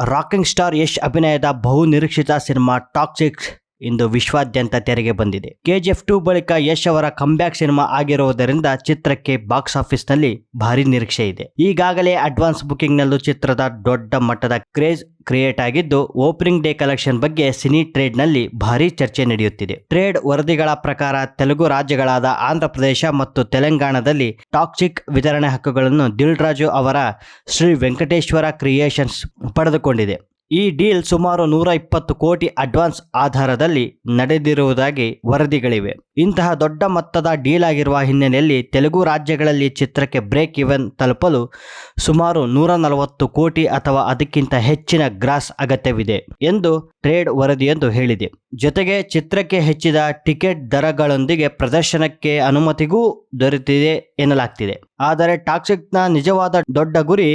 Rocking star Yash ಅಭಿನಯದ ಬಹು ನಿರೀಕ್ಷಿತ ಸಿನಿಮಾ ಟಾಕ್ಸಿಕ್ ಇಂದು ವಿಶ್ವಾದ್ಯಂತ ತೆರೆಗೆ ಬಂದಿದೆ. KGF 2 ಬಳಿಕ ಯಶ್ ಅವರ ಕಂಬ್ಯಾಕ್ ಸಿನಿಮಾ ಆಗಿರುವುದರಿಂದ ಚಿತ್ರಕ್ಕೆ ಬಾಕ್ಸ್ ಆಫೀಸ್ ನಲ್ಲಿ ಭಾರಿ ನಿರೀಕ್ಷೆ ಇದೆ. ಈಗಾಗಲೇ ಅಡ್ವಾನ್ಸ್ ಬುಕಿಂಗ್ ನಲ್ಲೂ ಚಿತ್ರದ ದೊಡ್ಡ ಮಟ್ಟದ ಕ್ರೇಜ್ ಕ್ರಿಯೇಟ್ ಆಗಿದ್ದು, ಓಪನಿಂಗ್ ಡೇ ಕಲೆಕ್ಷನ್ ಬಗ್ಗೆ ಸಿನಿ ಟ್ರೇಡ್ ನಲ್ಲಿ ಭಾರಿ ಚರ್ಚೆ ನಡೆಯುತ್ತಿದೆ. ಟ್ರೇಡ್ ವರದಿಗಳ ಪ್ರಕಾರ ತೆಲುಗು ರಾಜ್ಯಗಳಾದ ಆಂಧ್ರ ಪ್ರದೇಶ ಮತ್ತು ತೆಲಂಗಾಣದಲ್ಲಿ ಟಾಕ್ಸಿಕ್ ವಿತರಣೆ ಹಕ್ಕುಗಳನ್ನು ದಿಲ್ ರಾಜು ಅವರ ಶ್ರೀ ವೆಂಕಟೇಶ್ವರ ಕ್ರಿಯೇಷನ್ಸ್ ಪಡೆದುಕೊಂಡಿದೆ. ಈ ಡೀಲ್ ಸುಮಾರು 120 ಕೋಟಿ ಅಡ್ವಾನ್ಸ್ ಆಧಾರದಲ್ಲಿ ನಡೆದಿರುವುದಾಗಿ ವರದಿಗಳಿವೆ. ಇಂತಹ ದೊಡ್ಡ ಮೊತ್ತದ ಡೀಲ್ ಆಗಿರುವ ಹಿನ್ನೆಲೆಯಲ್ಲಿ ತೆಲುಗು ರಾಜ್ಯಗಳಲ್ಲಿ ಚಿತ್ರಕ್ಕೆ ಬ್ರೇಕ್ ಈವನ್ ತಲುಪಲು ಸುಮಾರು 140 ಕೋಟಿ ಅಥವಾ ಅದಕ್ಕಿಂತ ಹೆಚ್ಚಿನ ಗ್ರಾಸ್ ಅಗತ್ಯವಿದೆ ಎಂದು ಟ್ರೇಡ್ ವರದಿಯೊಂದು ಹೇಳಿದೆ. ಜೊತೆಗೆ ಚಿತ್ರಕ್ಕೆ ಹೆಚ್ಚಿದ ಟಿಕೆಟ್ ದರಗಳೊಂದಿಗೆ ಪ್ರದರ್ಶನಕ್ಕೆ ಅನುಮತಿಗೂ ದೊರೆತಿದೆ ಎನ್ನಲಾಗ್ತಿದೆ. ಆದರೆ ಟಾಕ್ಸಿಕ್ನ ನಿಜವಾದ ದೊಡ್ಡ ಗುರಿ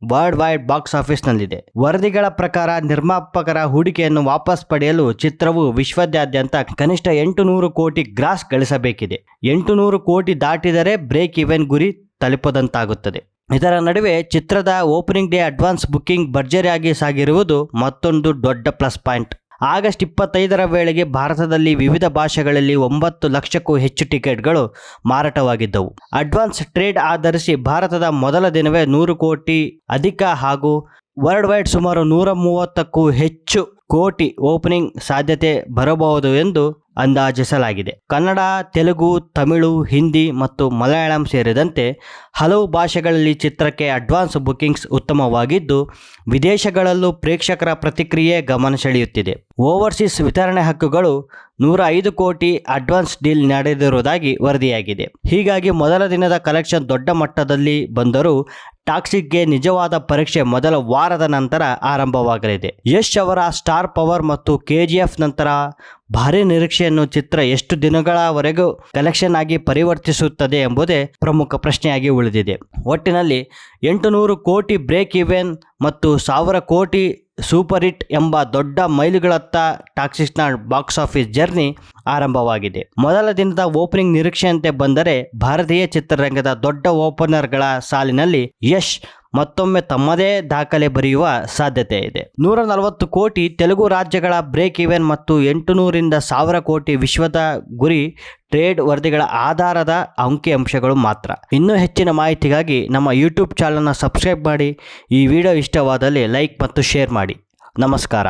ವರ್ಲ್ಡ್ ವೈಡ್ ಬಾಕ್ಸ್ ಆಫೀಸ್ನಲ್ಲಿದೆ. ವರದಿಗಳ ಪ್ರಕಾರ ನಿರ್ಮಾಪಕರ ಹೂಡಿಕೆಯನ್ನು ವಾಪಸ್ ಪಡೆಯಲು ಚಿತ್ರವು ವಿಶ್ವದಾದ್ಯಂತ ಕನಿಷ್ಠ 800 ಕೋಟಿ ಗ್ರಾಸ್ ಗಳಿಸಬೇಕಿದೆ. 800 ಕೋಟಿ ದಾಟಿದರೆ ಬ್ರೇಕ್ ಈವೆನ್ ಗುರಿ ತಲುಪದಂತಾಗುತ್ತದೆ. ಇದರ ನಡುವೆ ಚಿತ್ರದ ಓಪನಿಂಗ್ ಡೇ ಅಡ್ವಾನ್ಸ್ ಬುಕಿಂಗ್ ಭರ್ಜರಿಯಾಗಿ ಸಾಗಿರುವುದು ಮತ್ತೊಂದು ದೊಡ್ಡ ಪ್ಲಸ್ ಪಾಯಿಂಟ್. ಆಗಸ್ಟ್ 25ರ ವೇಳೆಗೆ ಭಾರತದಲ್ಲಿ ವಿವಿಧ ಭಾಷೆಗಳಲ್ಲಿ 9 ಲಕ್ಷಕ್ಕೂ ಹೆಚ್ಚು ಟಿಕೆಟ್ಗಳು ಮಾರಾಟವಾಗಿದ್ದವು. ಅಡ್ವಾನ್ಸ್ ಟ್ರೇಡ್ ಆಧರಿಸಿ ಭಾರತದ ಮೊದಲ ದಿನವೇ 100 ಕೋಟಿ ಅಧಿಕ ಹಾಗೂ ವರ್ಲ್ಡ್ ವೈಡ್ ಸುಮಾರು 130ಕ್ಕೂ ಹೆಚ್ಚು ಕೋಟಿ ಓಪನಿಂಗ್ ಸಾಧ್ಯತೆ ಬರಬಹುದು ಎಂದು ಅಂದಾಜಿಸಲಾಗಿದೆ. ಕನ್ನಡ, ತೆಲುಗು, ತಮಿಳು, ಹಿಂದಿ ಮತ್ತು ಮಲಯಾಳಂ ಸೇರಿದಂತೆ ಹಲವು ಭಾಷೆಗಳಲ್ಲಿ ಚಿತ್ರಕ್ಕೆ ಅಡ್ವಾನ್ಸ್ ಬುಕಿಂಗ್ಸ್ ಉತ್ತಮವಾಗಿದ್ದು, ವಿದೇಶಗಳಲ್ಲೂ ಪ್ರೇಕ್ಷಕರ ಪ್ರತಿಕ್ರಿಯೆ ಗಮನ ಸೆಳೆಯುತ್ತಿದೆ. ಓವರ್ಸೀಸ್ ವಿತರಣೆ ಹಕ್ಕುಗಳು 105 ಕೋಟಿ ಅಡ್ವಾನ್ಸ್ ಡೀಲ್ ನಡೆದಿರುವುದಾಗಿ ವರದಿಯಾಗಿದೆ. ಹೀಗಾಗಿ ಮೊದಲ ದಿನದ ಕಲೆಕ್ಷನ್ ದೊಡ್ಡ ಮಟ್ಟದಲ್ಲಿ ಬಂದರೂ ಟಾಕ್ಸಿಕ್ಗೆ ನಿಜವಾದ ಪರೀಕ್ಷೆ ಮೊದಲ ವಾರದ ನಂತರ ಆರಂಭವಾಗಲಿದೆ. ಯಶ್ ಅವರ ಸ್ಟಾರ್ ಪವರ್ ಮತ್ತು KGF ನಂತರ ಭಾರಿ ನಿರೀಕ್ಷೆಯನ್ನು ಚಿತ್ರ ಎಷ್ಟು ದಿನಗಳವರೆಗೂ ಕಲೆಕ್ಷನ್ ಆಗಿ ಪರಿವರ್ತಿಸುತ್ತದೆ ಎಂಬುದೇ ಪ್ರಮುಖ ಪ್ರಶ್ನೆಯಾಗಿ ಉಳಿದಿದೆ. ಒಟ್ಟಿನಲ್ಲಿ 800 ಕೋಟಿ ಬ್ರೇಕ್ ಈವೆನ್ ಮತ್ತು 1000 ಕೋಟಿ ಸೂಪರ್ ಹಿಟ್ ಎಂಬ ದೊಡ್ಡ ಮೈಲುಗಳತ್ತ ಟಾಕ್ಸಿಕ್ನ ಬಾಕ್ಸ್ ಆಫೀಸ್ ಜರ್ನಿ ಆರಂಭವಾಗಿದೆ. ಮೊದಲ ದಿನದ ಓಪನಿಂಗ್ ನಿರೀಕ್ಷೆಯಂತೆ ಬಂದರೆ ಭಾರತೀಯ ಚಿತ್ರರಂಗದ ದೊಡ್ಡ ಓಪನರ್ಗಳ ಸಾಲಿನಲ್ಲಿ ಯಶ್ ಮತ್ತೊಮ್ಮೆ ತಮ್ಮದೇ ದಾಖಲೆ ಬರೆಯುವ ಸಾಧ್ಯತೆ ಇದೆ. 140 ಕೋಟಿ ತೆಲುಗು ರಾಜ್ಯಗಳ ಬ್ರೇಕ್ ಈವೆನ್ ಮತ್ತು 800ರಿಂದ 1000 ಕೋಟಿ ವಿಶ್ವದ ಗುರಿ ಟ್ರೇಡ್ ವರದಿಗಳ ಆಧಾರದ ಅಂಕಿಅಂಶಗಳು ಮಾತ್ರ. ಇನ್ನೂ ಹೆಚ್ಚಿನ ಮಾಹಿತಿಗಾಗಿ ನಮ್ಮ ಯೂಟ್ಯೂಬ್ ಚಾನಲ್ನ ಸಬ್ಸ್ಕ್ರೈಬ್ ಮಾಡಿ. ಈ ವಿಡಿಯೋ ಇಷ್ಟವಾದಲ್ಲಿ ಲೈಕ್ ಮತ್ತು ಶೇರ್ ಮಾಡಿ. ನಮಸ್ಕಾರ.